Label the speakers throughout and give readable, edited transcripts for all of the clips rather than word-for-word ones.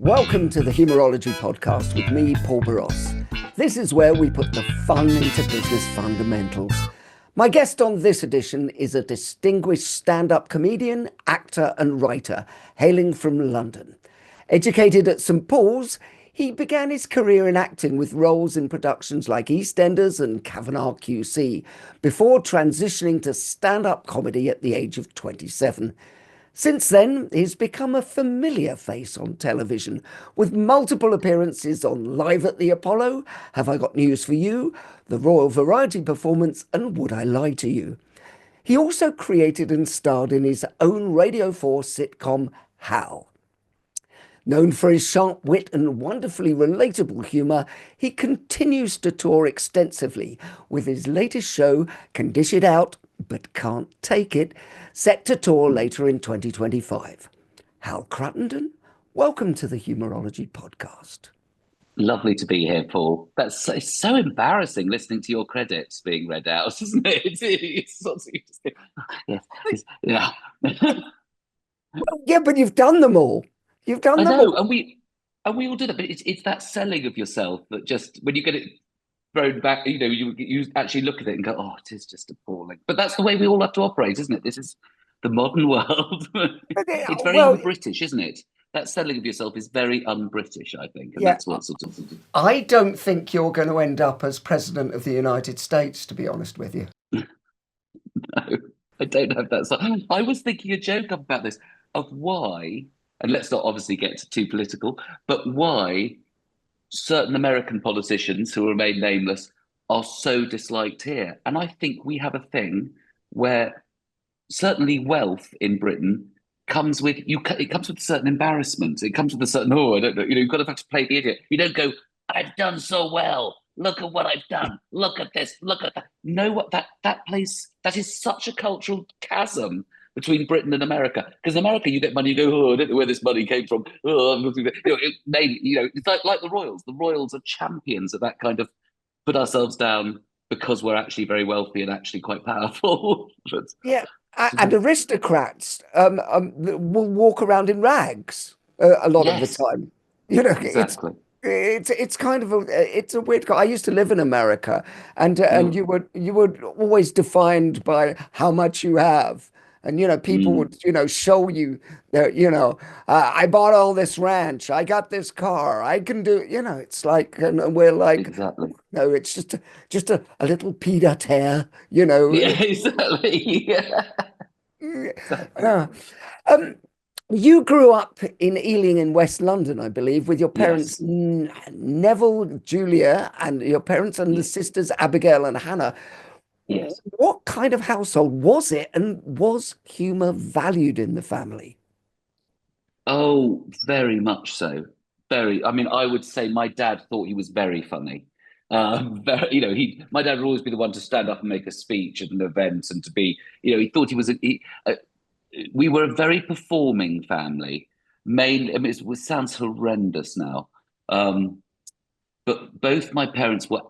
Speaker 1: Welcome to the Humourology podcast with me, Paul Barros. This is where we put the fun into business fundamentals. My guest on this edition is a distinguished stand-up comedian, actor and writer, hailing from London. Educated at St Paul's, he began his career in acting with roles in productions like EastEnders and Cavanagh QC, before transitioning to stand-up comedy at the age of 27. Since then, he's become a familiar face on television, with multiple appearances on Live at the Apollo, Have I Got News for You?, The Royal Variety Performance, and Would I Lie to You? He also created and starred in his own Radio 4 sitcom, Hal. Known for his sharp wit and wonderfully relatable humour, he continues to tour extensively, with his latest show, Can Dish It Out, But Can't Take It, set to tour later in 2025. Hal Cruttenden, welcome to the Humourology podcast.
Speaker 2: Lovely to be here, Paul. It's so embarrassing listening to your credits being read out, isn't it? It's sort of, yeah.
Speaker 1: Yeah, but you've done them all. You've done them all.
Speaker 2: And we all do that. But it's that selling of yourself that just when you get it thrown back, you actually look at it and go, "Oh, it is just appalling." But that's the way we all have to operate, isn't it? This is the modern world. It's very un-British, isn't it? That selling of yourself is very un-British, I think, and that's what sort of.
Speaker 1: I don't think you're going to end up as president of the United States, to be honest with you.
Speaker 2: No, I don't have that. So I was thinking a joke about this of why, and let's not obviously get too political, but why certain American politicians who remain nameless are so disliked here. And I think we have a thing where certainly wealth in Britain comes with it comes with a certain embarrassment. It comes with a certain, I don't know, you've got to have to play the idiot. You don't go, I've done so well. Look at what I've done. Look at this. Look at that. No, what that place, that is such a cultural chasm between Britain and America. Because in America, you get money, you go, I don't know where this money came from. I'm looking at it's like the Royals. The Royals are champions of that kind of put ourselves down because we're actually very wealthy and actually quite powerful.
Speaker 1: Yeah, and aristocrats will walk around in rags a lot of the time.
Speaker 2: Exactly.
Speaker 1: It's kind of it's a weird. I used to live in America, and you were always defined by how much you have. And, people would, show you that, I bought all this ranch. I got this car. I can do, it's like, and we're like,
Speaker 2: exactly.
Speaker 1: No, it's just a little peanut hair,
Speaker 2: Yeah, exactly. Yeah.
Speaker 1: Exactly. You grew up in Ealing in West London, I believe, with your parents, Neville, Julia, and your parents and the sisters, Abigail and Hannah.
Speaker 2: Yes.
Speaker 1: What kind of household was it, and was humour valued in the family?
Speaker 2: Oh, very much so. Very. I mean, I would say my dad thought he was very funny. My dad would always be the one to stand up and make a speech at an event, and to be, he thought he was. We were a very performing family. Mainly, I mean, it sounds horrendous now. But both my parents were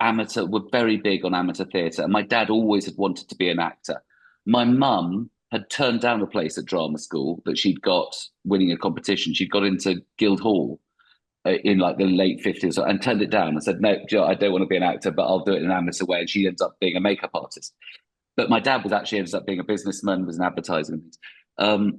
Speaker 2: very big on amateur theatre, and my dad always had wanted to be an actor. My mum had turned down a place at drama school that she'd got winning a competition. She'd got into Guildhall in like the late 50s and turned it down and said, no, I don't want to be an actor, but I'll do it in an amateur way. And she ends up being a makeup artist. But my dad ended up being a businessman, was in advertising. But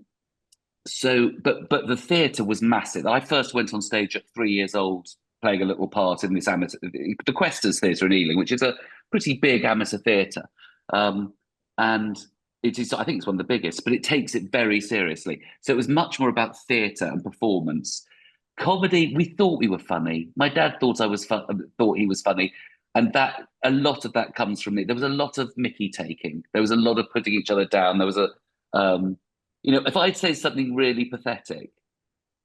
Speaker 2: the theatre was massive. I first went on stage at 3 years old, playing a little part in this the Questors Theatre in Ealing, which is a pretty big amateur theatre. And it is, I think it's one of the biggest, but it takes it very seriously. So it was much more about theatre and performance. Comedy, we thought we were funny. My dad thought thought he was funny. And that a lot of that comes from me. There was a lot of Mickey taking. There was a lot of putting each other down. There was if I'd say something really pathetic,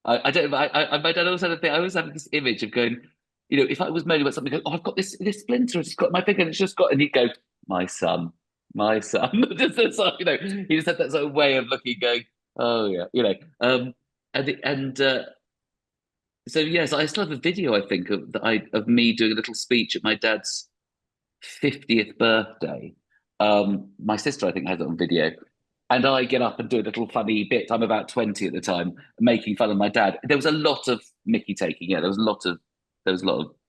Speaker 2: my dad always had a thing. I always have this image of going, if I was moaning about something, I've got this splinter, it's got my finger, and it's just got, and he'd go, my son. Just he just had that sort of way of looking, going, oh yeah, so yes, I still have a video, I think, of me doing a little speech at my dad's 50th birthday. My sister, I think, has it on video. and I get up and do a little funny bit. I'm about 20 at the time, making fun of my dad. There was a lot of Mickey taking. Yeah, there was a lot of.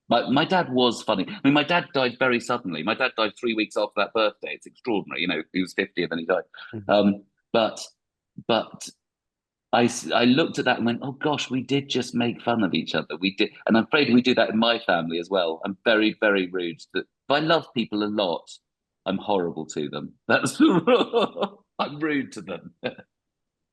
Speaker 2: My dad was funny. I mean, my dad died very suddenly. My dad died 3 weeks after that birthday. It's extraordinary. You know, he was 50 and then he died.
Speaker 1: Mhm.
Speaker 2: Um, but but I looked at that and went, oh gosh, we did just make fun of each other. We did, and I'm afraid we do that in my family as well. I'm very, very rude. That if I love people a lot, I'm horrible to them. That's I'm rude to them.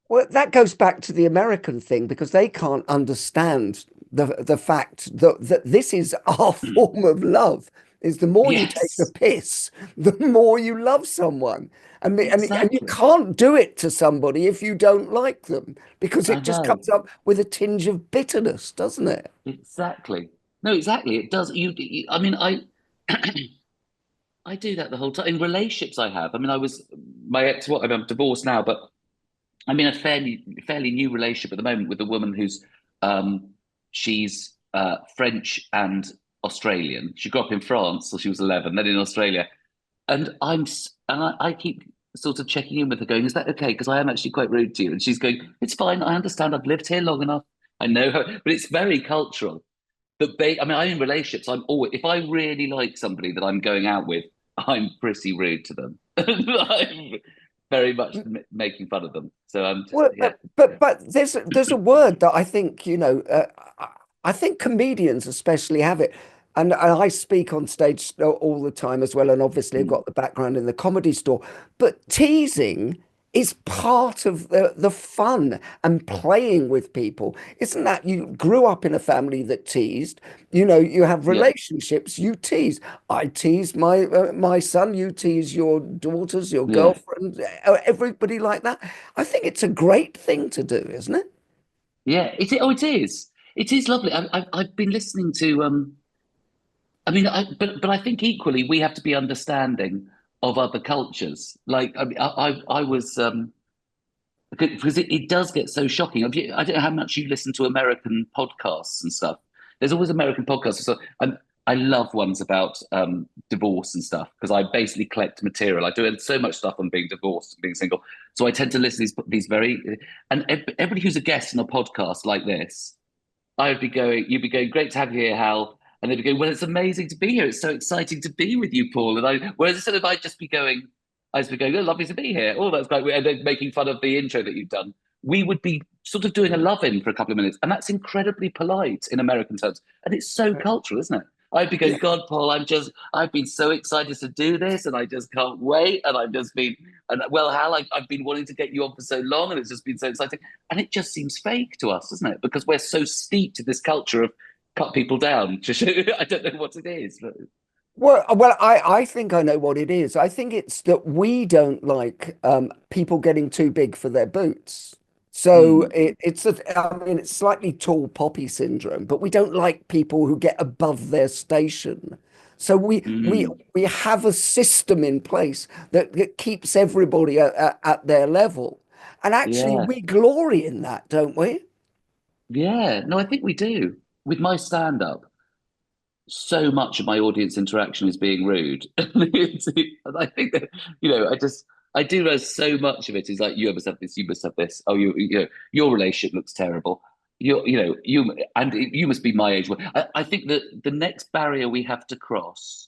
Speaker 1: Well, that goes back to the American thing because they can't understand the fact that this is our form of love. Is the more you take the
Speaker 2: Yes,
Speaker 1: piss, the more you love someone. And you
Speaker 2: exactly.
Speaker 1: can't do it to somebody if you don't like them because
Speaker 2: I
Speaker 1: it just
Speaker 2: know
Speaker 1: comes up with a tinge of bitterness, doesn't it?
Speaker 2: exactly. No, exactly. It does. I mean, I do that the whole time in relationships I have. I mean, I was my ex. What I'm divorced now, but I'm in a fairly new relationship at the moment with a woman who's um, she's French and Australian. She grew up in France till she was 11, then in Australia, and I keep sort of checking in with her, going, "Is that okay?" Because I am actually quite rude to you, and she's going, "It's fine. I understand. I've lived here long enough. I know her." But it's very cultural. I mean, I'm in relationships. I'm always, if I really like somebody that I'm going out with, I'm pretty rude to them. I'm very much making fun of them. So I'm just,
Speaker 1: Well,
Speaker 2: yeah,
Speaker 1: but there's a word that I think, I think comedians especially have it. And I speak on stage all the time as well. And obviously I've
Speaker 2: Mm.
Speaker 1: got the background in the comedy store. But teasing is part of the fun and playing with people. Isn't that you grew up in a family that teased? You have
Speaker 2: Yeah,
Speaker 1: relationships, you tease. I tease my son, you tease your daughters, your
Speaker 2: yeah,
Speaker 1: girlfriend, everybody like that. I think it's a great thing to do, isn't it?
Speaker 2: yeah. It is. It is lovely. I've been listening to. I mean, but I think equally we have to be understanding of other cultures. Like, I mean, I was because it does get so shocking. I don't know how much you listen to American podcasts and stuff. There's always American podcasts. So I love ones about divorce and stuff because I basically collect material. I do so much stuff on being divorced and being single. So I tend to listen to these very, and everybody who's a guest on a podcast like this, you'd be going, great to have you here, Hal. And they'd be going, well, it's amazing to be here. It's so exciting to be with you, Paul. Whereas instead of I'd just be going, oh, lovely to be here. Oh, that's great. And then making fun of the intro that you've done. We would be sort of doing a love in for a couple of minutes. And that's incredibly polite in American terms. And it's so cultural, isn't it? I'd be going,
Speaker 1: Yeah.
Speaker 2: God, Paul, I've been so excited to do this and I just can't wait. And I've just been, and well, Hal, I've been wanting to get you on for so long and it's just been so exciting. And it just seems fake to us, doesn't it? Because we're so steeped in this culture of cut people down. I don't know what it is. But
Speaker 1: Well, I think I know what it is. I think it's that we don't like people getting too big for their boots. So
Speaker 2: mm,
Speaker 1: I mean, it's slightly tall poppy syndrome, but we don't like people who get above their station. So
Speaker 2: mm,
Speaker 1: we have a system in place that keeps everybody at their level. And actually,
Speaker 2: yeah.
Speaker 1: we glory in that, don't we?
Speaker 2: Yeah. No, I think we do. With my stand up, so much of my audience interaction is being rude. I think that, I do know so much of it is like, you must have this, you must have this. Oh, your relationship looks terrible. You must be my age. I think that the next barrier we have to cross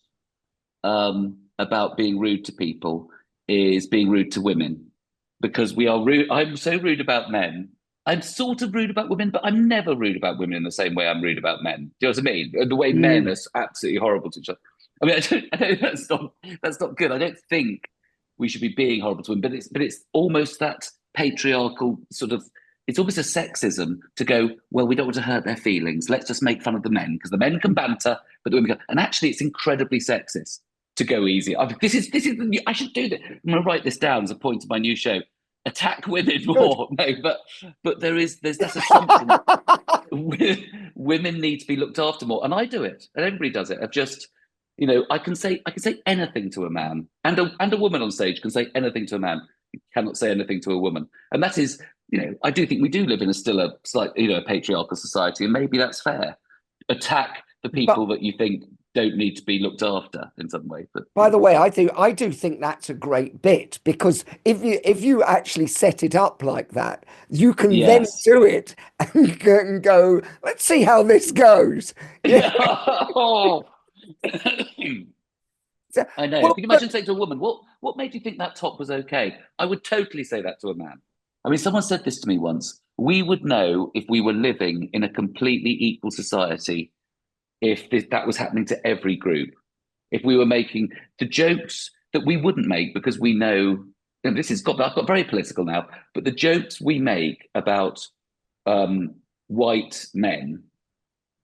Speaker 2: about being rude to people is being rude to women because we are rude. I'm so rude about men. I'm sort of rude about women, but I'm never rude about women in the same way I'm rude about men. Do you know what I mean? The way men are
Speaker 1: Mm.
Speaker 2: absolutely horrible to each other. I mean, I don't that's not good. I don't think we should be being horrible to women, but it's almost that patriarchal sort of. It's almost a sexism to go, well, we don't want to hurt their feelings. Let's just make fun of the men because the men can banter, but the women can. And actually, it's incredibly sexist to go easy. This is I should do that. I'm going to write this down as a point of my new show. Attack women
Speaker 1: Good.
Speaker 2: more. No, but there's this assumption women need to be looked after more, and I do it, and everybody does it. I've just I can say anything to a man, and a woman on stage can say anything to a man. You cannot say anything to a woman, and that is I do think we do live in a still a slight a patriarchal society, and maybe that's fair. Attack the
Speaker 1: But
Speaker 2: people that you think don't need to be looked after in some way. But
Speaker 1: By the way, I do think that's a great bit, because if you actually set it up like that, you can then
Speaker 2: yes.
Speaker 1: do it and go, let's see how this goes. Yeah.
Speaker 2: I know.
Speaker 1: Well,
Speaker 2: Can you
Speaker 1: but
Speaker 2: imagine saying to a woman, what made you think that top was okay? I would totally say that to a man. I mean, someone said this to me once. We would know if we were living in a completely equal society if that was happening to every group. If we were making the jokes that we wouldn't make because we know, and I've got very political now, but the jokes we make about white men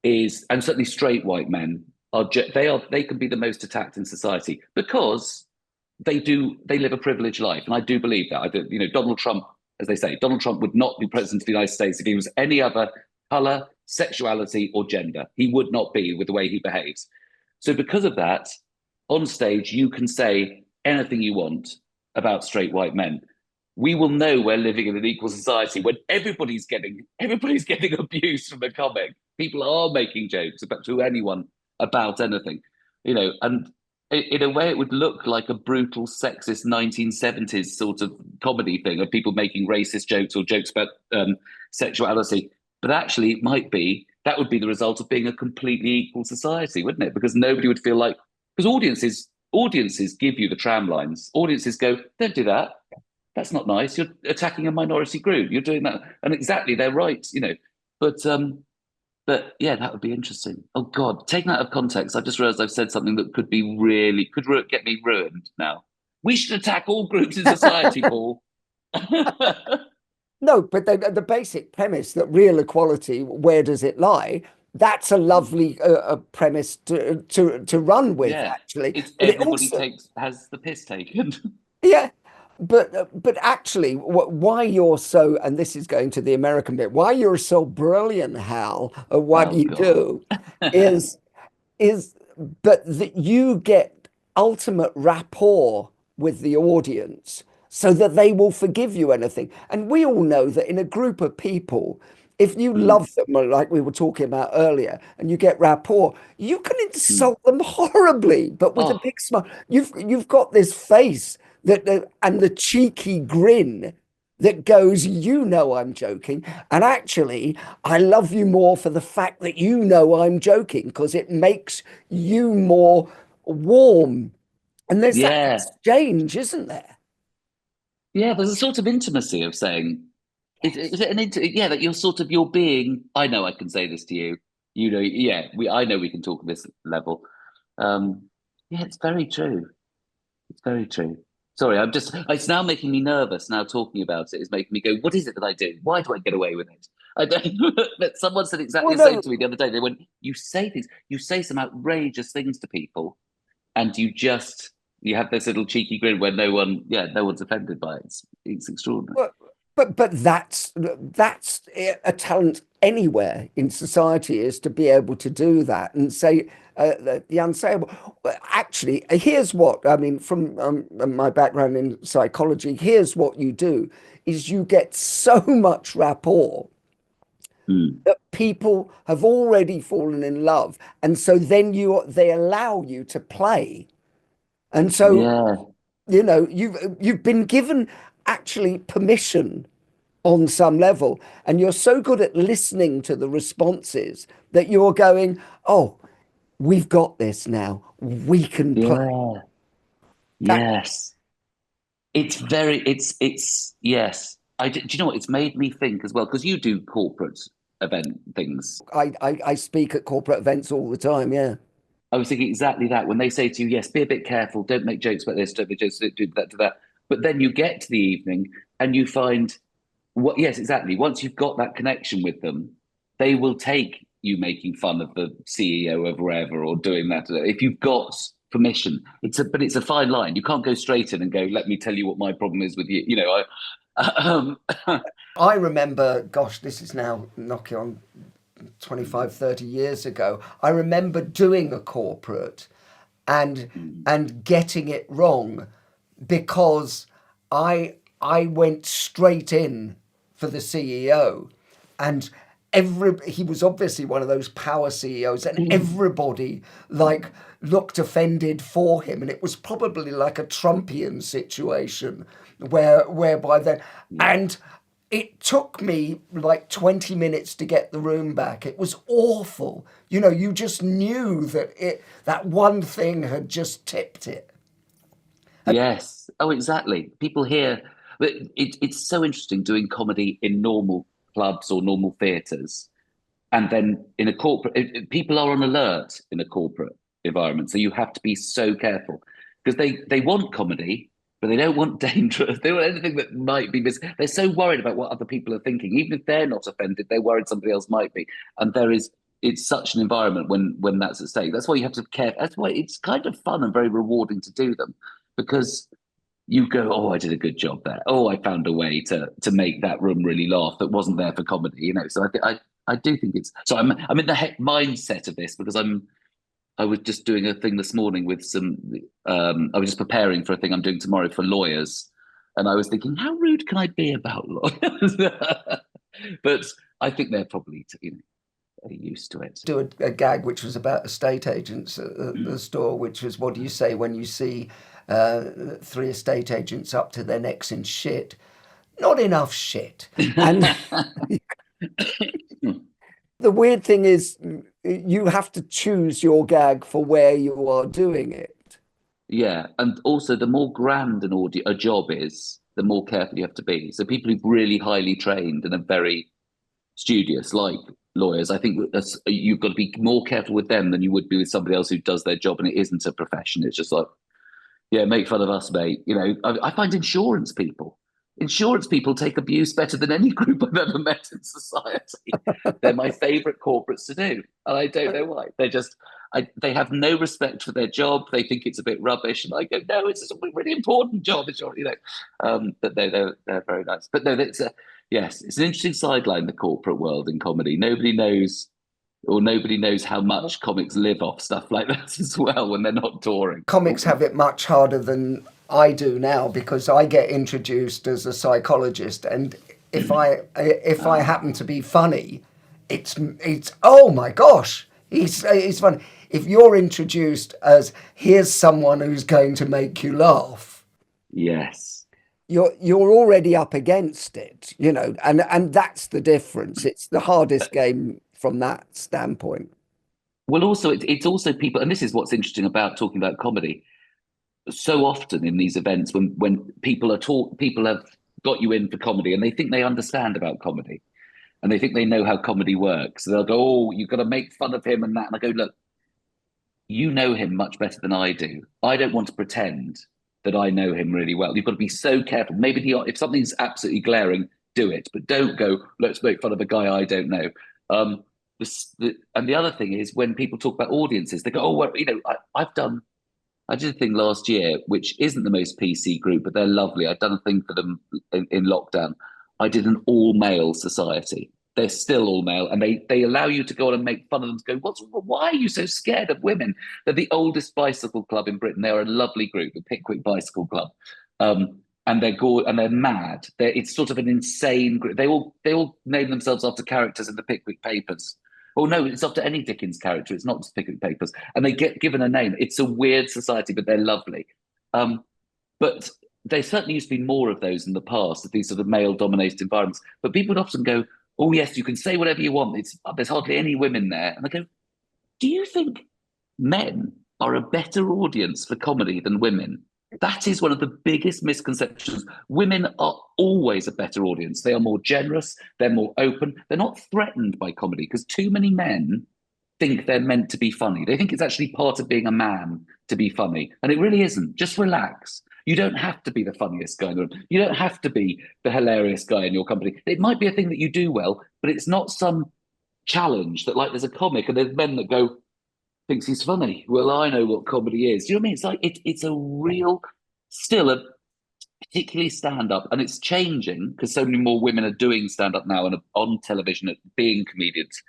Speaker 2: and certainly straight white men they can be the most attacked in society because they live a privileged life, and I do believe that. Donald Trump, as they say, Donald Trump would not be president of the United States if he was any other color, sexuality, or gender. He would not be with the way he behaves. So because of that, on stage you can say anything you want about straight white men. We will know we're living in an equal society when everybody's getting abused from a comic. People are making jokes to anyone about anything, and in a way it would look like a brutal sexist 1970s sort of comedy thing of people making racist jokes or jokes about sexuality, but actually that would be the result of being a completely equal society, wouldn't it? Because nobody would feel like, because audiences give you the tram lines. Audiences go, don't do that, that's not nice, you're attacking a minority group, you're doing that, and exactly, they're right, but yeah, that would be interesting. Oh God, taken out of context, I've just realised I've said something that could get me ruined now. We should attack all groups in society, Paul.
Speaker 1: no, but the basic premise that real equality, where does it lie? That's a lovely premise to run with,
Speaker 2: Yeah,
Speaker 1: actually.
Speaker 2: it's
Speaker 1: But it
Speaker 2: everybody
Speaker 1: also,
Speaker 2: has the piss taken.
Speaker 1: yeah, but actually, why you're so, and this is going to the American bit, why you're so brilliant, Hal, at what
Speaker 2: Oh
Speaker 1: you
Speaker 2: God.
Speaker 1: do, is is but that you get ultimate rapport with the audience so that they will forgive you anything. And we all know that in a group of people, if you
Speaker 2: Mm,
Speaker 1: love them, like we were talking about earlier, and you get rapport, you can
Speaker 2: mm.
Speaker 1: insult them horribly, but with a
Speaker 2: Oh
Speaker 1: big smile. You've got this face and the cheeky grin that goes, you know I'm joking. And actually, I love you more for the fact that you know I'm joking, because it makes you more warm. And there's that
Speaker 2: yeah,
Speaker 1: exchange, isn't there?
Speaker 2: yeah. There's a sort of intimacy of saying, is
Speaker 1: Yes.
Speaker 2: it yeah, that you're being. I know I can say this to you. Yeah. I know we can talk at this level. Um, yeah, it's very true. It's very true. Sorry, it's now making me nervous. Now talking about it is making me go, what is it that I do? Why do I get away with it? I don't, but someone said exactly
Speaker 1: Well,
Speaker 2: the same
Speaker 1: no,
Speaker 2: to me the other day. They went, you say some outrageous things to people, and you have this little cheeky grin where no one's offended by it. It's extraordinary.
Speaker 1: but but that's a talent anywhere in society, is to be able to do that and say the unsayable. Well, actually, here's what I mean from my background in psychology. Here's what you do: is you get so much rapport
Speaker 2: Mm.
Speaker 1: that people have already fallen in love, and so then they allow you to play, and so
Speaker 2: Yeah,
Speaker 1: you've been given actually permission on some level, and you're so good at listening to the responses that you're going, oh, we've got this now, we can play
Speaker 2: yeah,
Speaker 1: that.
Speaker 2: yes. It's yes. Do you know what? It's made me think as well, because you do corporate event things.
Speaker 1: I speak at corporate events all the time, yeah.
Speaker 2: I was thinking exactly that when they say to you, yes, be a bit careful, don't make jokes about this, don't make jokes, don't do that, do that. But then you get to the evening and you find yes, exactly. Once you've got that connection with them, they will take you making fun of the CEO of wherever or doing that. If you've got permission, but it's a fine line. You can't go straight in and go, let me tell you what my problem is with you.
Speaker 1: I remember, gosh, this is now knocking on 25, 30 years ago. I remember doing a corporate and getting it wrong, because I went straight in for the CEO, and he was obviously one of those power CEOs, and everybody like looked offended for him, and it was probably like a Trumpian situation whereby then and it took me like 20 minutes to get the room back. It was awful. You know, you just knew that one thing had just tipped it.
Speaker 2: Yes. Oh, exactly. People here, but it's so interesting doing comedy in normal clubs or normal theatres. And then in a corporate, people are on alert in a corporate environment. So you have to be so careful because they want comedy, but they don't want dangerous. They want anything that might be they're so worried about what other people are thinking. Even if they're not offended, they're worried somebody else might be. And it's such an environment when that's at stake. That's why you have to care. That's why it's kind of fun and very rewarding to do them because you go, oh, I did a good job there. Oh, I found a way to make that room really laugh that wasn't there for comedy, you know. So I do think it's so. I'm in the mindset of this because I was just doing a thing this morning with some. I was just preparing for a thing I'm doing tomorrow for lawyers, and I was thinking, how rude can I be about lawyers? But I think they're probably used to it.
Speaker 1: Do a gag which was about estate agents at the store, which was, what do you say when you see 3 estate agents up to their necks in shit? Not enough shit. And the weird thing is you have to choose your gag for where you are doing it.
Speaker 2: Yeah, and also the more grand a job is, the more careful you have to be. So people who've really highly trained and are very studious, like lawyers, I think you've got to be more careful with them than you would be with somebody else who does their job and it isn't a profession. It's just like, yeah, make fun of us, mate. You know, I find insurance people take abuse better than any group I've ever met in society. They're my favourite corporates to do, and I don't know why. They have no respect for their job. They think it's a bit rubbish, and I go, no, it's a really important job. It's but they're very nice. But no, it's an interesting sideline, the corporate world in comedy. Nobody knows how much comics live off stuff like that as well when they're not touring.
Speaker 1: Comics have it much harder than I do now because I get introduced as a psychologist, and if I happen to be funny, it's oh my gosh, he's funny. If you're introduced as here's someone who's going to make you laugh,
Speaker 2: yes,
Speaker 1: you're already up against it, you know, and that's the difference. It's the hardest game from that standpoint.
Speaker 2: Well, also it's also people, and this is what's interesting about talking about comedy. So often in these events, when people have got you in for comedy, and they think they understand about comedy, and they think they know how comedy works. So they'll go, "Oh, you've got to make fun of him and that." And I go, "Look, you know him much better than I do. I don't want to pretend that I know him really well. You've got to be so careful. Maybe if something's absolutely glaring, do it, but don't go, let's make fun of a guy I don't know." And the other thing is when people talk about audiences, they go, "Oh, well, you know, I did a thing last year, which isn't the most PC group, but they're lovely. I'd done a thing for them in lockdown. I did an all-male society. They're still all male, and they allow you to go on and make fun of them. To go, why are you so scared of women? They're the oldest bicycle club in Britain. They're a lovely group, the Pickwick Bicycle Club, and they're mad. It's sort of an insane group. They all name themselves after characters in the Pickwick Papers. Oh no, it's after any Dickens character. It's not just Pickwick Papers, and they get given a name. It's a weird society, but they're lovely. But there certainly used to be more of those in the past, of these sort of male-dominated environments. But people would often go, "Oh yes, you can say whatever you want. There's hardly any women there." And I go, "Do you think men are a better audience for comedy than women?" That is one of the biggest misconceptions. Women are always a better audience. They are more generous. They're more open. They're not threatened by comedy because too many men think they're meant to be funny. They think it's actually part of being a man to be funny. And it really isn't. Just relax. You don't have to be the funniest guy in the room. You don't have to be the hilarious guy in your company. It might be a thing that you do well, but it's not some challenge that, like, there's a comic and there's men that go, "Thinks he's funny. Well, I know what comedy is." Do you know what I mean? It's like it's a real, still a particularly stand-up, and it's changing because so many more women are doing stand-up now and are on television at being comedians.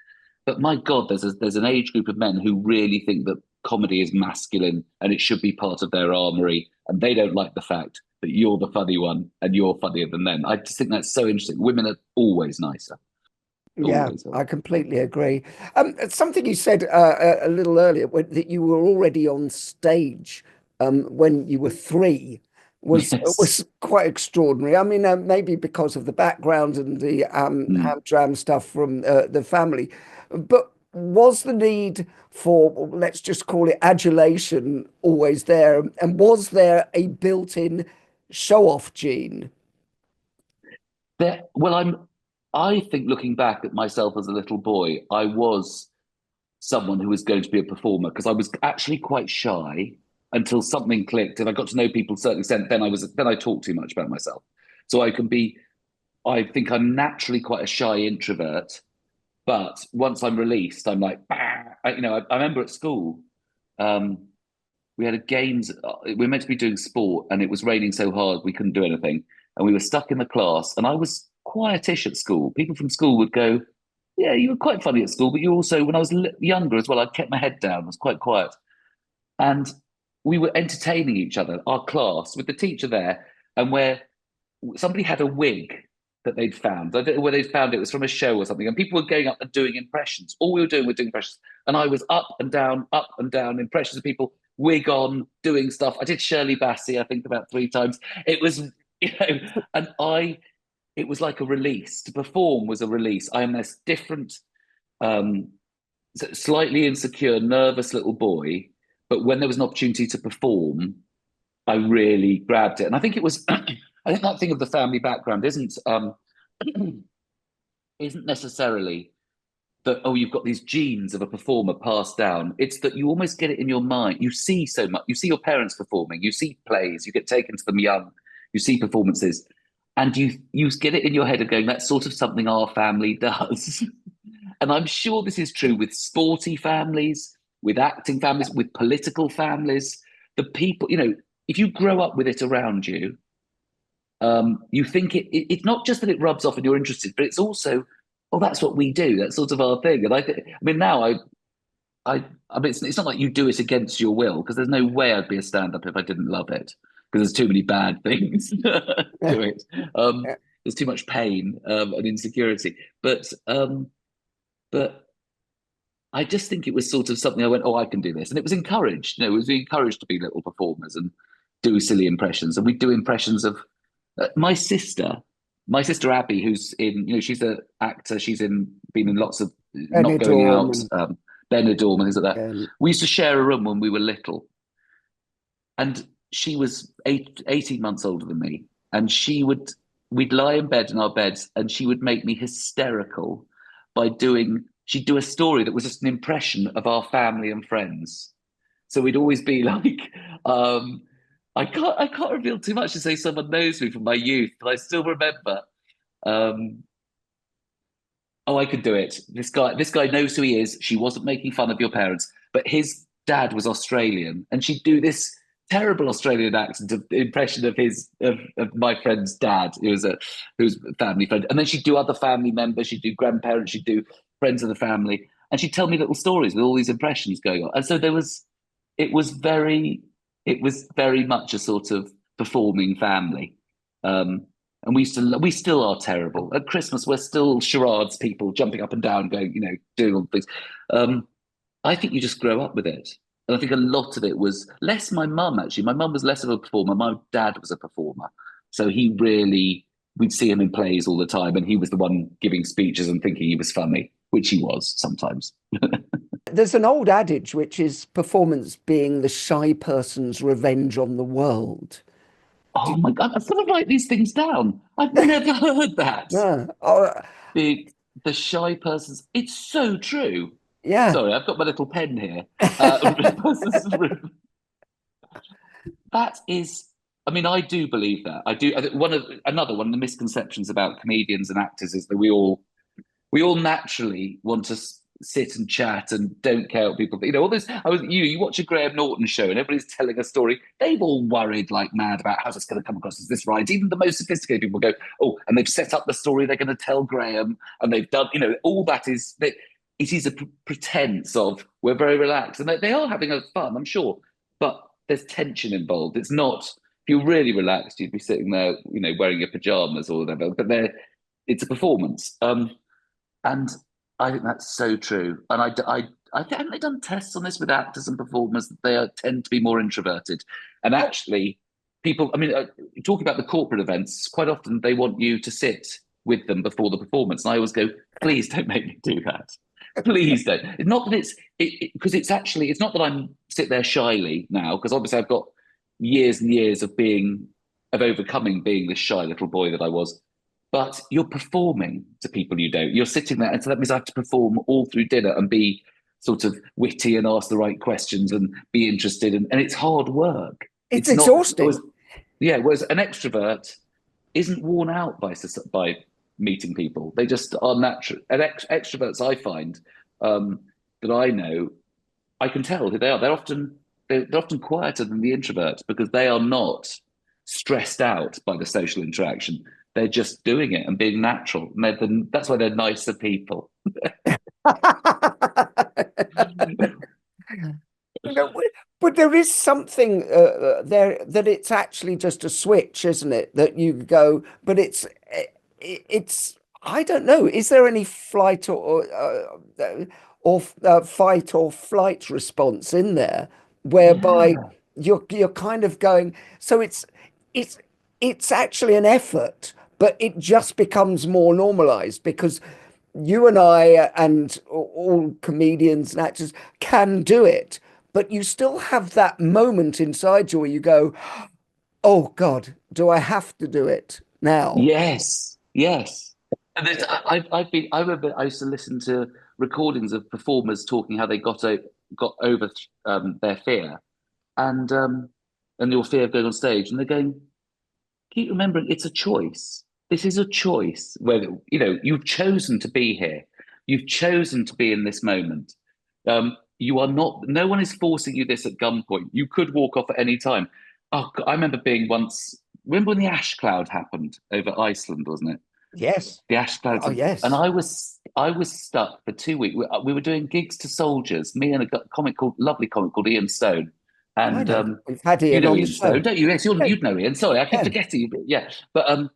Speaker 2: But my God, there's an age group of men who really think that comedy is masculine and it should be part of their armory, and they don't like the fact that you're the funny one and you're funnier than them. I just think that's so interesting. Women are always nicer.
Speaker 1: Yeah,
Speaker 2: always have.
Speaker 1: I completely agree. Something you said a little earlier, that you were already on stage when you were three,
Speaker 2: Yes.
Speaker 1: was quite extraordinary. I mean, maybe because of the background and the
Speaker 2: Mm.
Speaker 1: Amdram stuff from the family, but was the need for, well, let's just call it adulation, always there? And was there a built-in show-off gene?
Speaker 2: Well, I think looking back at myself as a little boy, I was someone who was going to be a performer because I was actually quite shy until something clicked and I got to know people to a certain extent. Then I talked too much about myself. So I think I'm naturally quite a shy introvert, but once I'm released, I'm like, bah! I remember at school, um, we had a games. We were meant to be doing sport, and it was raining so hard we couldn't do anything, and we were stuck in the class. And I was quietish at school. People from school would go, "Yeah, you were quite funny at school, but you also, when I was younger as well, I kept my head down. I was quite quiet." And we were entertaining each other, our class, with the teacher there, and where somebody had a wig that they'd found. I don't know where they'd found it. It was from a show or something. And people were going up and doing impressions. All we were doing was doing impressions. And I was up and down, impressions of people, wig on, doing stuff. I did Shirley Bassey, I think, about 3 times. It was, and it was like a release. To perform was a release. I am this different, um, slightly insecure, nervous little boy. But when there was an opportunity to perform, I really grabbed it. And I think it was, I think that thing of the family background isn't necessarily that, oh, you've got these genes of a performer passed down. It's that you almost get it in your mind. You see so much. You see your parents performing. You see plays. You get taken to them young. You see performances, and you get it in your head of going, that's sort of something our family does. And I'm sure this is true with sporty families, with acting families, with political families. The people, if you grow up with it around you, you think it's not just that it rubs off and you're interested, but it's also, oh, that's what we do. That's sort of our thing. And I mean, now I mean, it's not like you do it against your will because there's no way I'd be a stand-up if I didn't love it because there's too many bad things to it. There's too much pain and insecurity, but I just think it was sort of something I went, oh, I can do this. And it was encouraged. It was encouraged to be little performers and do silly impressions. And we do impressions of my sister, Abby, who's in, she's an actor. Been in lots of Not Going
Speaker 1: Benidorm
Speaker 2: Out,
Speaker 1: and
Speaker 2: Benidorm and things like that.
Speaker 1: um,
Speaker 2: We used to share a room when we were little. And she was 18 months older than me. And we'd lie in bed in our beds and she would make me hysterical she'd do a story that was just an impression of our family and friends. So we'd always be like, I can't reveal too much to say someone knows me from my youth, but I still remember. Um, oh, I could do it. This guy knows who he is. She wasn't making fun of your parents, but his dad was Australian, and she'd do this terrible Australian accent impression of of my friend's dad, who was a family friend, and then she'd do other family members. She'd do grandparents. She'd do friends of the family, and she'd tell me little stories with all these impressions going on. And so it was very, it was very much a sort of performing family. Um, and we still are terrible. At Christmas, we're still charades people jumping up and down, going, doing all the things. I think you just grow up with it. And I think a lot of it was less my mum, actually. My mum was less of a performer. My dad was a performer. So we'd see him in plays all the time, and he was the one giving speeches and thinking he was funny, which he was sometimes.
Speaker 1: there's an old adage which is performance being the shy person's revenge on the world.
Speaker 2: Oh my God, I've got to write these things down. I've never heard that.
Speaker 1: Yeah. Oh,
Speaker 2: The, the shy person's, it's so true.
Speaker 1: yeah.
Speaker 2: Sorry, I've got my little pen here. That is, I mean, I do believe that. I do. Another one of the misconceptions about comedians and actors is that we all naturally want to sit and chat and don't care what people think. All this. You watch a Graham Norton show and everybody's telling a story. They've all worried like mad about how's this going to come across. Is this right? Even the most sophisticated people go, oh, and they've set up the story they're going to tell Graham, and they've done. All that is that. It is a pretense of we're very relaxed, and they are having a fun, I'm sure, but there's tension involved. It's not. If you're really relaxed, you'd be sitting there, wearing your pajamas or whatever. But it's a performance. And I think that's so true. And I think, haven't they done tests on this with actors and performers that tend to be more introverted? And
Speaker 1: Oh,
Speaker 2: actually, people, I mean, talking about the corporate events, quite often they want you to sit with them before the performance. And I always go, please don't make me do that. Please don't. It's not that because it's actually, it's not that I'm sit there shyly now, because obviously I've got years and years of overcoming being this shy little boy that I was, but you're performing to people you don't. You're sitting there, and so that means I have to perform all through dinner and be sort of witty and ask the right questions and be interested, and it's hard work.
Speaker 1: it's
Speaker 2: It's not.
Speaker 1: exhausting.
Speaker 2: Yeah. Whereas an extrovert isn't worn out by meeting people. They just are natural. And extroverts, I find that I know, I can tell who they are. They're often quieter than the introverts because they are not stressed out by the social interaction. They're just doing it and being natural. And that's why they're nicer people.
Speaker 1: No, but there is something there that it's actually just a switch, isn't it? That you go, but it's I don't know. Is there any flight or fight or flight response in there whereby
Speaker 2: Yeah.
Speaker 1: you're kind of going? So it's it's actually an effort, but it just becomes more normalized because you and I and all comedians and actors can do it, but you still have that moment inside you where you go, "Oh God, do I have to do it now?"
Speaker 2: Yes. Yes. And I've been. I remember I used to listen to recordings of performers talking how they got over their fear and um, and your fear of going on stage, and they're going, keep remembering it's a choice. This is a choice where you've chosen to be here. You've chosen to be in this moment. You are not. No one is forcing you this at gunpoint. You could walk off at any time. Oh, I remember being once. Remember when the ash cloud happened over Iceland, wasn't it?
Speaker 1: Yes.
Speaker 2: The ash clouds,
Speaker 1: Oh,
Speaker 2: and
Speaker 1: yes.
Speaker 2: I was stuck for 2 weeks. We were doing gigs to soldiers. Me and a lovely comic called Ian Stone,
Speaker 1: I
Speaker 2: and
Speaker 1: know. We've had
Speaker 2: you
Speaker 1: Ian
Speaker 2: know
Speaker 1: on the
Speaker 2: Ian Stone,
Speaker 1: show.
Speaker 2: don't you? Yes,
Speaker 1: Yeah,
Speaker 2: you'd know Ian. Sorry, I keep
Speaker 1: yeah.
Speaker 2: forgetting. Yeah, but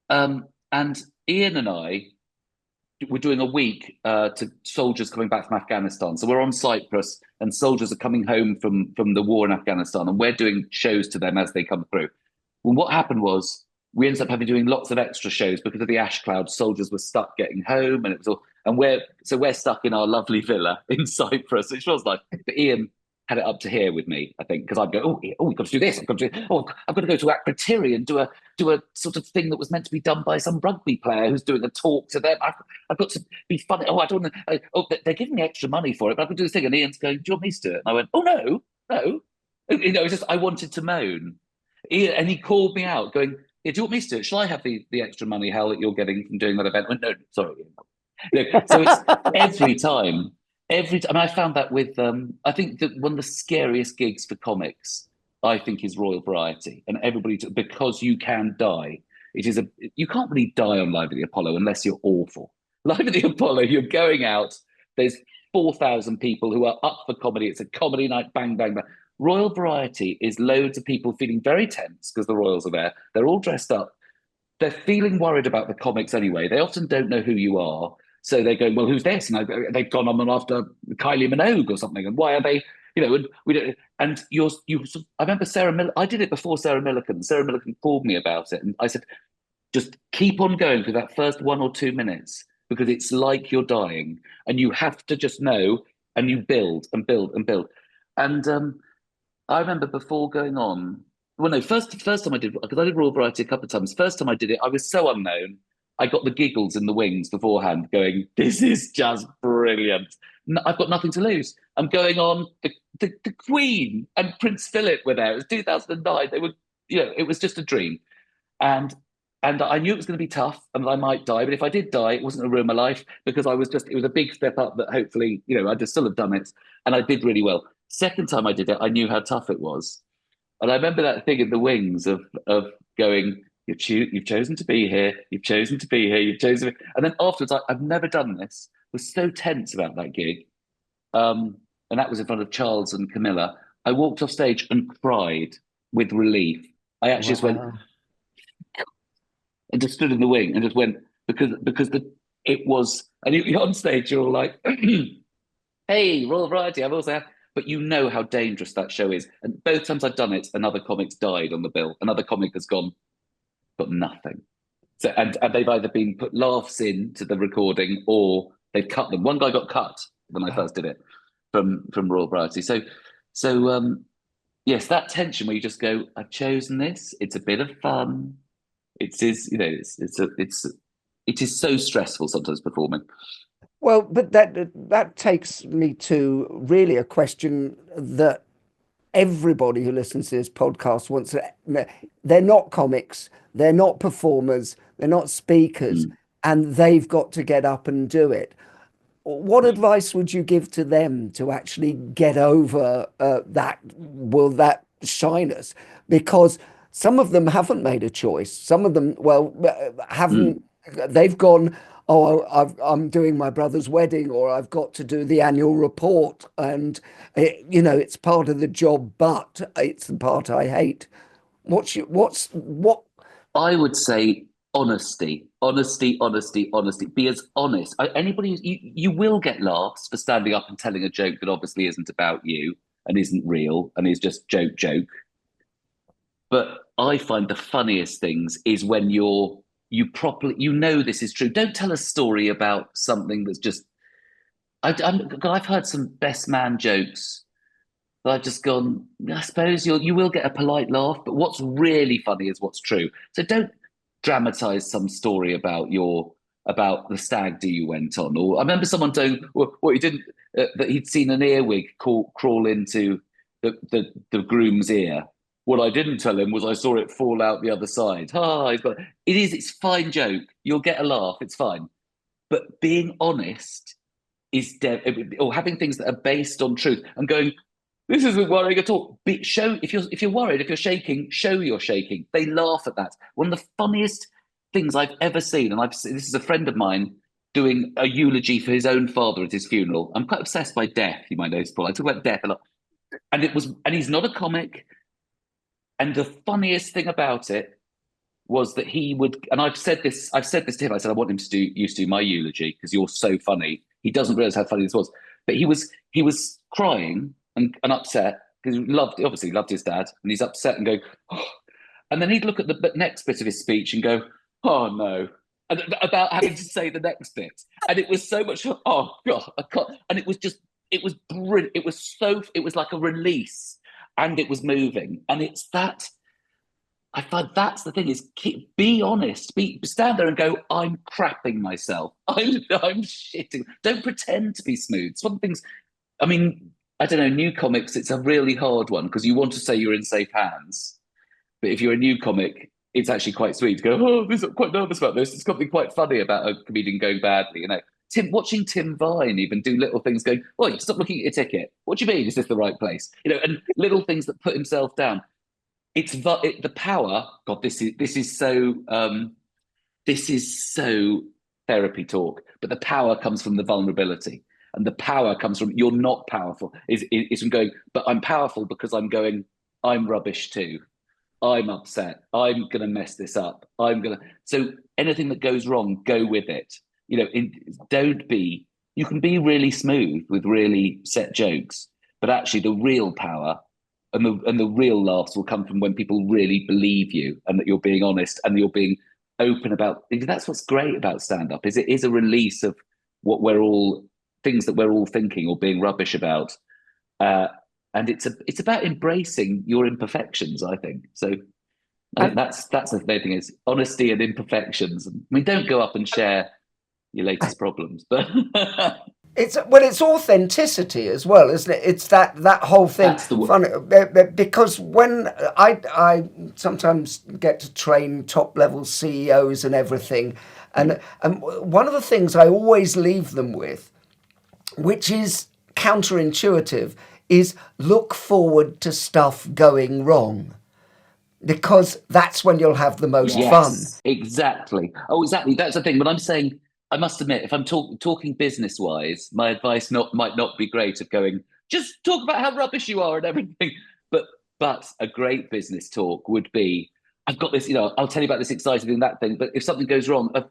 Speaker 2: and Ian and I were doing a week to soldiers coming back from Afghanistan. So we're on Cyprus, and soldiers are coming home from the war in Afghanistan, and we're doing shows to them as they come through. Well, what happened was we ended up having doing lots of extra shows because of the ash cloud. Soldiers were stuck getting home, and it was all. And we're stuck in our lovely villa in Cyprus, which was like. But Ian had it up to here with me, I think, because I'd go, we've got to do this. I've got to go to Akrotiri and do a sort of thing that was meant to be done by some rugby player who's doing a talk to them. I've got to be funny. Oh, I don't want to. They're giving me extra money for it, but I could do this thing. And Ian's going, "Do you want me to do it?" And I went, "Oh no, no." It's just I wanted to moan. And he called me out, going, "Yeah, do you want me to do it? Shall I have the extra money, Hal, that you're getting from doing that event?" I went, "No, sorry." No. So it's every time. Every time, I found that with I think that one of the scariest gigs for comics, I think, is Royal Variety, and because you can die. It is you can't really die on Live at the Apollo unless you're awful. Live at the Apollo, you're going out. There's 4,000 people who are up for comedy. It's a comedy night, bang bang bang. Royal Variety is loads of people feeling very tense because the Royals are there. They're all dressed up. They're feeling worried about the comics anyway. They often don't know who you are. So they're going, "Well, who's this?" And they've gone on and after Kylie Minogue or something. And why are they, and we don't. And I remember Sarah Miller, I did it before Sarah Millican. Sarah Millican called me about it. And I said, just keep on going for that first 1 or 2 minutes because it's like you're dying. And you have to just know and you build and build and build. And I remember before going on, well, no, first time I did, because I did Royal Variety a couple of times. First time I did it, I was so unknown. I got the giggles in the wings beforehand, going, "This is just brilliant. I've got nothing to lose." I'm going on. The Queen and Prince Philip were there. It was 2009. They were, it was just a dream. And and I knew it was going to be tough and I might die. But if I did die, it wasn't a ruin my life because it was a big step up that hopefully, I'd just still have done it. And I did really well. Second time I did it, I knew how tough it was. And I remember that thing in the wings of going, you've chosen to be here, you've chosen to be here, you've chosen. And then afterwards, I've never done this. I was so tense about that gig. And that was in front of Charles and Camilla. I walked off stage and cried with relief. I actually just went,
Speaker 1: Wow.
Speaker 2: and just stood in the wing and just went because it was And you're on stage, you're all like, hey, Royal Variety, I've also had, but you know how dangerous that show is. And both times I've done it, another comic's died on the bill. Another comic has got nothing. So and they've either been put laughs into the recording or they've cut them. One guy got cut when I first did it from Royal Variety. So yes, that tension where you just go, I've chosen this. It's a bit of fun. It is, you know, it is so stressful sometimes performing.
Speaker 1: Well, but that takes me to really a question that everybody who listens to this podcast wants to. They're not comics, they're not performers, they're not speakers,
Speaker 2: Mm.
Speaker 1: and they've got to get up and do it. What advice would you give to them to actually get over that shyness? Because some of them haven't made a choice. Some of them, well,
Speaker 2: Mm.
Speaker 1: haven't. They've gone, oh, I'm doing my brother's wedding, or I've got to do the annual report, and it's part of the job, but it's the part I hate. What?
Speaker 2: I would say honesty, honesty, honesty, honesty. Be as honest. Anybody, you will get laughs for standing up and telling a joke that obviously isn't about you and isn't real and is just joke. But I find the funniest things is when you properly, this is true. Don't tell a story about something that's just. I've heard some best man jokes that I've just gone. I suppose you will get a polite laugh, but what's really funny is what's true. So don't dramatize some story about the stag do you went on. Or I remember someone doing what he didn't that he'd seen an earwig crawl into the groom's ear. What I didn't tell him was I saw it fall out the other side. It's a fine joke. You'll get a laugh. It's fine. But being honest is or having things that are based on truth and going, this isn't worrying at all. Show if you're worried, if you're shaking, show you're shaking. They laugh at that. One of the funniest things I've ever seen, and this is a friend of mine doing a eulogy for his own father at his funeral. I'm quite obsessed by death. You might notice, Paul. I talk about death a lot, and he's not a comic. And the funniest thing about it was that he would, and I've said this to him. I said I want him to do my eulogy because you're so funny. He doesn't realize how funny this was, but he was crying and upset because he obviously loved his dad, and he's upset and going, oh. And then he'd look at the next bit of his speech and go, oh no, and about having to say the next bit, and it was so much, oh god, I can't, and it was brilliant. It was like a release, and it was moving, and it's that. I find that's the thing is be honest, stand there and go, I'm crapping myself. I'm shitting. Don't pretend to be smooth. Some things, I mean, I don't know, new comics, it's a really hard one because you want to say you're in safe hands. But if you're a new comic, it's actually quite sweet to go, oh, I'm quite nervous about this. There's something quite funny about a comedian going badly, watching Tim Vine even do little things going, oh, you stop looking at your ticket. What do you mean? Is this the right place? And little things that put himself down. It's the power. God, this is so therapy talk. But the power comes from the vulnerability, and the power comes from you're not powerful. Is from going, but I'm powerful because I'm going. I'm rubbish too. I'm upset. I'm gonna mess this up. So anything that goes wrong, go with it. Don't be. You can be really smooth with really set jokes, but actually the real power and the real laughs will come from when people really believe you and that you're being honest and you're being open about. That's what's great about stand-up is it is a release of what things that we're all thinking or being rubbish about, and it's about embracing your imperfections. I think so. I think that's the main thing is honesty and imperfections. I mean, don't go up and share your latest problems, but
Speaker 1: It's authenticity as well, isn't it? It's that whole thing.
Speaker 2: that's the word.
Speaker 1: Funny, because when I sometimes get to train top level CEOs and everything, and one of the things I always leave them with, which is counterintuitive, is look forward to stuff going wrong, because that's when you'll have the most fun.
Speaker 2: Yes, exactly. Oh, exactly. That's the thing. But I'm saying, I must admit, if I'm talking business wise, my advice might not be great of going, just talk about how rubbish you are and everything. But a great business talk would be, I've got this, I'll tell you about this exciting thing, that thing. But if something goes wrong, of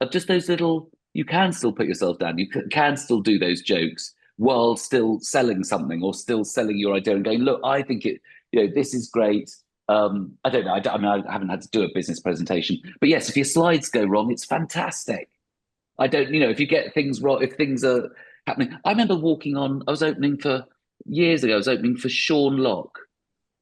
Speaker 2: just those little you can still put yourself down. You can still do those jokes while still selling something or still selling your idea and going, look, I think this is great. I don't know. I mean, I haven't had to do a business presentation, but yes, if your slides go wrong, it's fantastic. I don't, if you get things wrong, if things are happening. I remember I was opening for years ago, I was opening for Sean Locke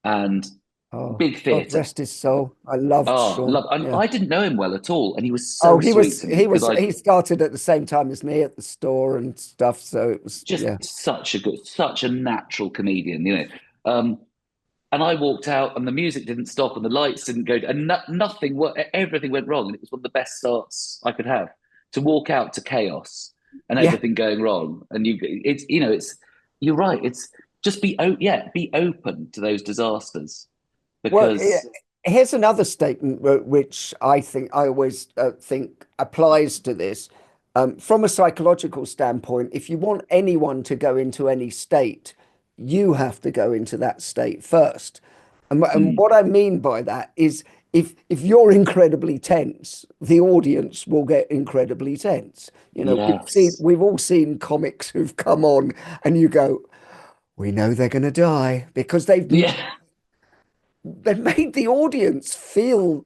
Speaker 2: and
Speaker 1: Oh,
Speaker 2: big
Speaker 1: God
Speaker 2: theatre.
Speaker 1: rest his soul. I loved
Speaker 2: Oh,
Speaker 1: Sean.
Speaker 2: love. And
Speaker 1: Yeah.
Speaker 2: I didn't know him well at all, and he was
Speaker 1: Oh,
Speaker 2: so sweet to me because I
Speaker 1: he started at the same time as me at the store and stuff. So it was,
Speaker 2: just
Speaker 1: yeah.
Speaker 2: such a natural comedian. Um, and I walked out, and the music didn't stop, and the lights didn't go, and nothing, everything went wrong, and it was one of the best starts I could have. To walk out to chaos and
Speaker 1: Yeah.
Speaker 2: everything going wrong, and it's you're right. It's just be open to those disasters
Speaker 1: Well,
Speaker 2: because
Speaker 1: here's another statement which I always think applies to this. From a psychological standpoint, if you want anyone to go into any state, you have to go into that state first. And
Speaker 2: mm,
Speaker 1: what I mean by that is if you're incredibly tense, the audience will get incredibly tense.
Speaker 2: yes,
Speaker 1: We've all seen comics who've come on and you go, we know they're going to die because
Speaker 2: yeah,
Speaker 1: they've made the audience feel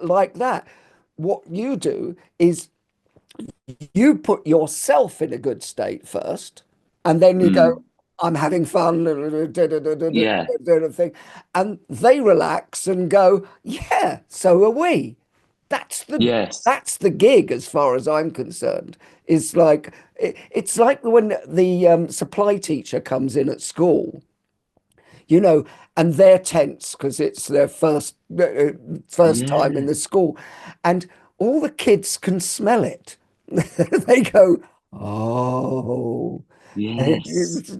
Speaker 1: like that. What you do is you put yourself in a good state first, and then you go,
Speaker 2: mm,
Speaker 1: I'm having fun,
Speaker 2: yeah,
Speaker 1: thing, and they relax and go, yeah, so are we. That's the
Speaker 2: yes,
Speaker 1: that's the gig as far as I'm concerned. It's like when the supply teacher comes in at school, you know, and they're tense because it's their first time in
Speaker 2: yeah,
Speaker 1: the school, and all the kids can smell it. They go, oh.
Speaker 2: yes.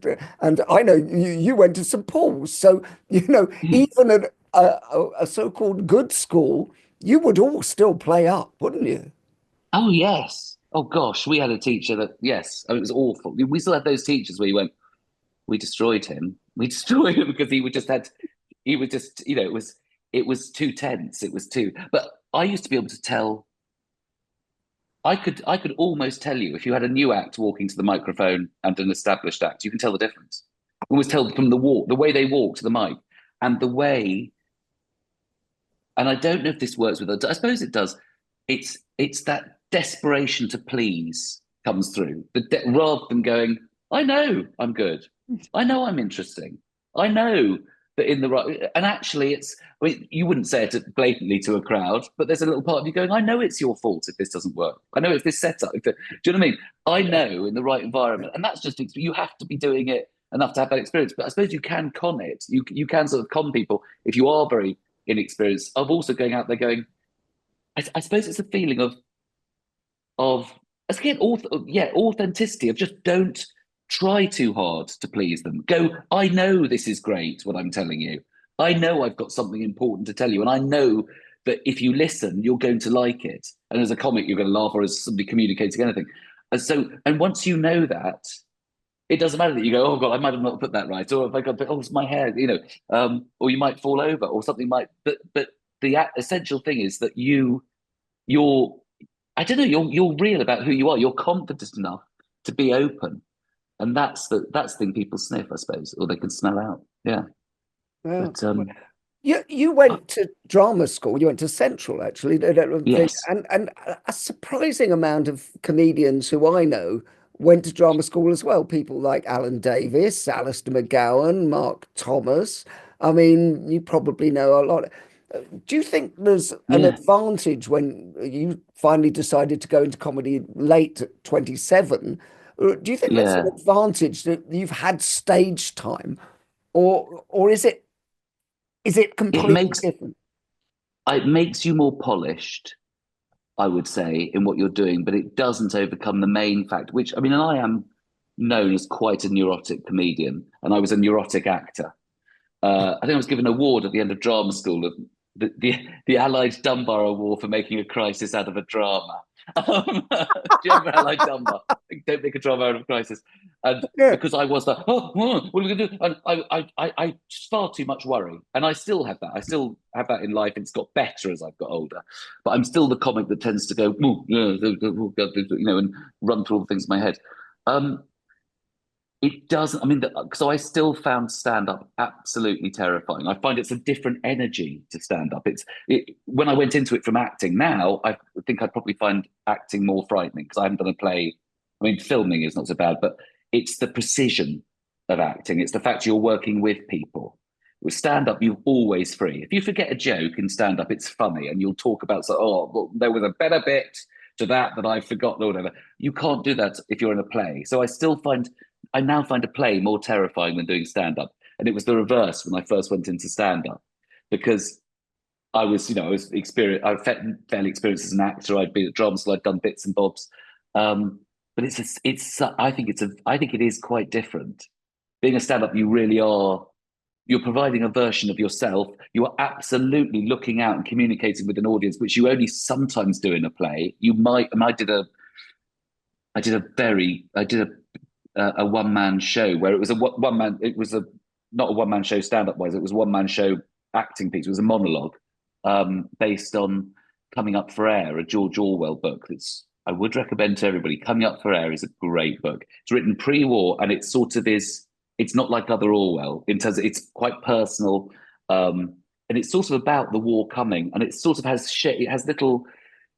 Speaker 1: And I know you went to St. Paul's, so even at a so-called good school, you would all still play up, wouldn't you?
Speaker 2: Oh yes. Oh gosh, we had a teacher that yes, it was awful. We still had those teachers where you went, we destroyed him. We destroyed him because he was just, it was too tense. It was too. But I used to be able to tell. I could almost tell you if you had a new act walking to the microphone and an established act, you can tell the difference. Always tell from the way they walk to the mic, and the way. And I don't know if this works with others. I suppose it does. It's that desperation to please comes through. Rather than going, I know I'm good. I know I'm interesting. I know that in the right. And actually, I mean, you wouldn't say it blatantly to a crowd, but there's a little part of you going, I know it's your fault if this doesn't work. I know if this setup. Do you know what I mean? I
Speaker 1: Yeah.
Speaker 2: know in the right
Speaker 1: Yeah.
Speaker 2: environment, and that's just you have to be doing it enough to have that experience. But I suppose you can con it. You can sort of con people if you are very inexperienced of also going out there going, I suppose it's a feeling of again, authenticity of just don't try too hard to please them. Go, I know this is great what I'm telling you. I know I've got something important to tell you, and I know that if you listen, you're going to like it. And as a comic, you're going to laugh, or as somebody communicating anything. And once you know that, it doesn't matter that you go, oh God, I might have not put that right, or if I got, oh, it's my hair, or you might fall over, or something might. But the essential thing is that you're, I don't know, you're real about who you are. You're confident enough to be open, and that's the thing people sniff, I suppose, or they can smell out. Yeah,
Speaker 1: Yeah.
Speaker 2: but
Speaker 1: You went to drama school. You went to Central, actually,
Speaker 2: yes,
Speaker 1: and a surprising amount of comedians who I know went to drama school as well. People like Alan Davis, Alistair McGowan, Mark Thomas. I mean, you probably know a lot. Do you think there's an
Speaker 2: yeah,
Speaker 1: advantage when you finally decided to go into comedy late at 27? Do you think that's an
Speaker 2: yeah.
Speaker 1: advantage that you've had stage time, or is it
Speaker 2: It
Speaker 1: completely
Speaker 2: makes
Speaker 1: different?
Speaker 2: it makes you more polished, I would say, in what you're doing, but it doesn't overcome the main fact, which I mean, and I am known as quite a neurotic comedian, and I was a neurotic actor. I think I was given an award at the end of drama school of the Allied Dunbar Award for making a crisis out of a drama. Do you remember Hello Dumber? Don't make a drama out of a crisis. And
Speaker 1: Yeah.
Speaker 2: because I was like, oh, what are we going to do? And I far too much worry. And I still have that. I still have that in life. It's got better as I've got older. But I'm still the comic that tends to go, and run through all the things in my head. It doesn't. I mean, so I still found stand up absolutely terrifying. I find it's a different energy to stand up. When I went into it from acting. Now I think I'd probably find acting more frightening because I haven't done a play. I mean, filming is not so bad, but it's the precision of acting. It's the fact you're working with people. With stand up, you're always free. If you forget a joke in stand up, it's funny, and you'll talk about well, there was a better bit to that I've forgotten or whatever. You can't do that if you're in a play. So I now find a play more terrifying than doing stand up. And it was the reverse when I first went into stand up because I was, I was fairly experienced as an actor. I'd been at drama school, I'd done bits and bobs. But I think it is quite different. Being a stand up, you're providing a version of yourself. You are absolutely looking out and communicating with an audience, which you only sometimes do in a play. I did a one man show where it was not a one man show stand up wise. It was a one man show acting piece. It was a monologue based on Coming Up for Air, a George Orwell book. I would recommend to everybody. Coming Up for Air is a great book. It's written pre-war, and it sort of is. It's not like other Orwell in terms of it's quite personal, and it's sort of about the war coming, and it sort of it has little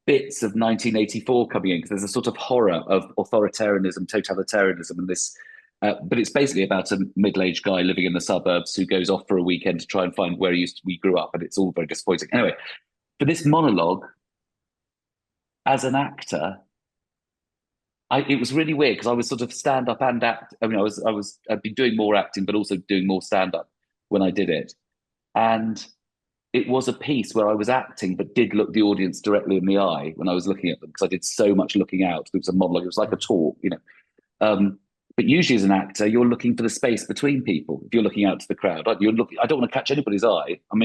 Speaker 2: bits of 1984 coming in because there's a sort of horror of authoritarianism, totalitarianism, and this. But it's basically about a middle-aged guy living in the suburbs who goes off for a weekend to try and find where we grew up, and it's all very disappointing. Anyway, for this monologue, as an actor, it was really weird because I was sort of stand up and act. I mean, I'd been doing more acting, but also doing more stand up when I did it, and it was a piece where I was acting, but did look the audience directly in the eye when I was looking at them because I did so much looking out. It was a monologue. It was like a talk, But usually, as an actor, you're looking for the space between people. If you're looking out to the crowd, you're looking. I don't want to catch anybody's eye. I'm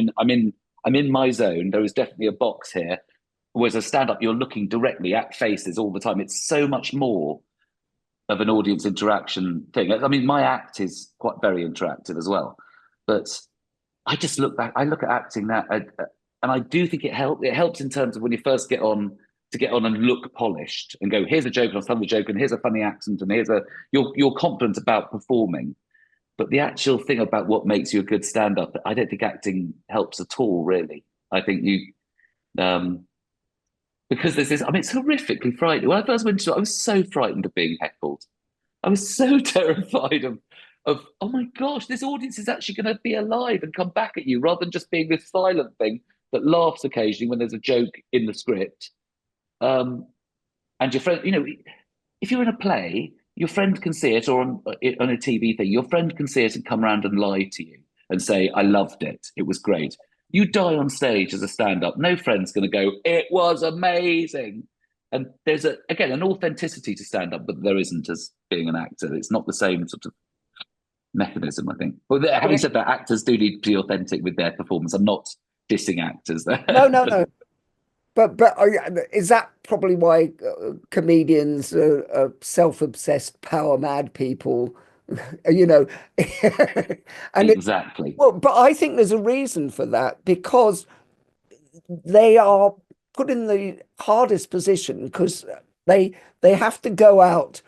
Speaker 2: in my zone. There is definitely a box here. Whereas a stand-up, you're looking directly at faces all the time. It's so much more of an audience interaction thing. I mean, my act is quite very interactive as well, but I just look back. I look at acting now, and I do think it helps. It helps in terms of when you first get on and look polished and go, here's a joke, and I'll tell the joke, and here's a funny accent, and you're confident about performing. But the actual thing about what makes you a good stand-up, I don't think acting helps at all, really. I think because there's this, I mean, it's horrifically frightening. When I first went to it, I was so frightened of being heckled. I was so terrified of oh my gosh, this audience is actually going to be alive and come back at you rather than just being this silent thing that laughs occasionally when there's a joke in the script. And your friend, if you're in a play, your friend can see it, or on a TV thing, your friend can see it and come around and lie to you and say, I loved it. It was great. You die on stage as a stand-up, no friend's going to go, it was amazing. And there's again an authenticity to stand-up, but there isn't as being an actor. It's not the same sort of mechanism, I think. Well, having said that, actors do need to be authentic with their performance. I'm not dissing actors there.
Speaker 1: No. But is that probably why comedians are self-obsessed, power-mad people? And
Speaker 2: Exactly.
Speaker 1: but I think there's a reason for that because they are put in the hardest position because they have to go out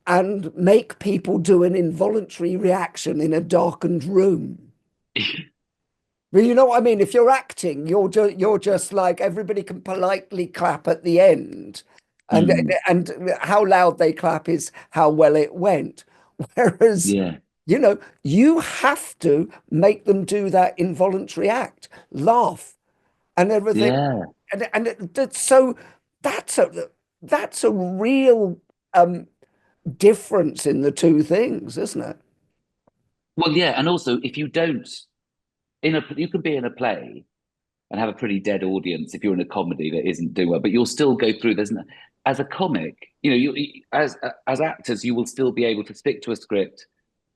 Speaker 1: and make people do an involuntary reaction in a darkened room. Well, you know what I mean? If you're acting, you're just like everybody can politely clap at the end, and how loud they clap is how well it went. Whereas,
Speaker 2: Yeah.
Speaker 1: You have to make them do that involuntary act, laugh, and everything.
Speaker 2: Yeah.
Speaker 1: So that's a real difference in the two things, isn't it?
Speaker 2: Well, yeah, and also if you don't you can be in a play and have a pretty dead audience if you're in a comedy that isn't doing well, but you'll still go through. As a comic, as actors, you will still be able to stick to a script,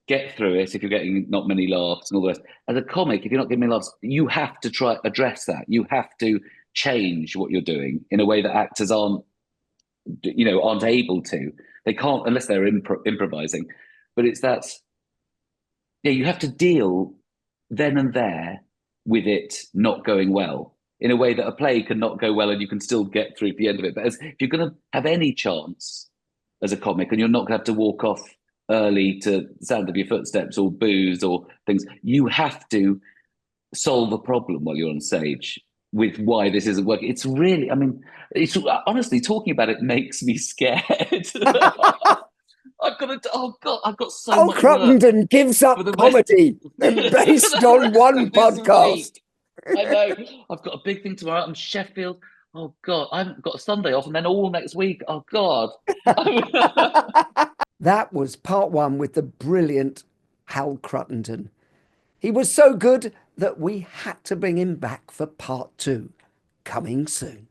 Speaker 2: get through it if you're getting not many laughs and all the rest. As a comic, if you're not getting many laughs, you have to try address that. You have to change what you're doing in a way that actors aren't aren't able to. They can't unless they're improvising. But it's that, you have to deal then and there with it not going well in a way that a play cannot go well and you can still get through to the end of it. But if you're going to have any chance as a comic and you're not going to have to walk off early to the sound of your footsteps or booze or things, you have to solve a problem while you're on stage with why this isn't working. It's really, it's honestly, talking about it makes me scared. I've got to, oh God, I've got so much
Speaker 1: Cruttenden gives up comedy based on one
Speaker 2: this
Speaker 1: podcast.
Speaker 2: Week. I know. I've got a big thing tomorrow. I'm Sheffield. Oh God, I haven't got a Sunday off and then all next week. Oh God.
Speaker 1: That was part one with the brilliant Hal Cruttenden. He was so good that we had to bring him back for part two, coming soon.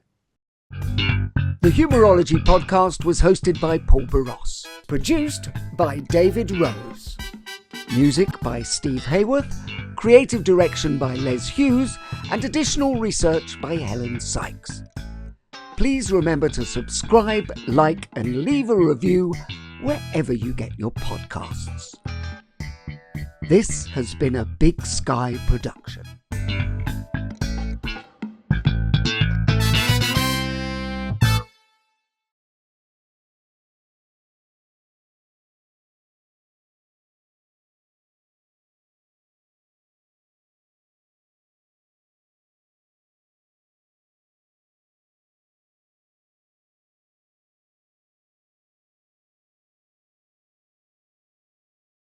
Speaker 1: The Humourology podcast was hosted by Paul Barros, produced by David Rose, music by Steve Hayworth, creative direction by Les Hughes, and additional research by Helen Sykes. Please remember to subscribe, like, and leave a review wherever you get your podcasts. This has been a Big Sky production.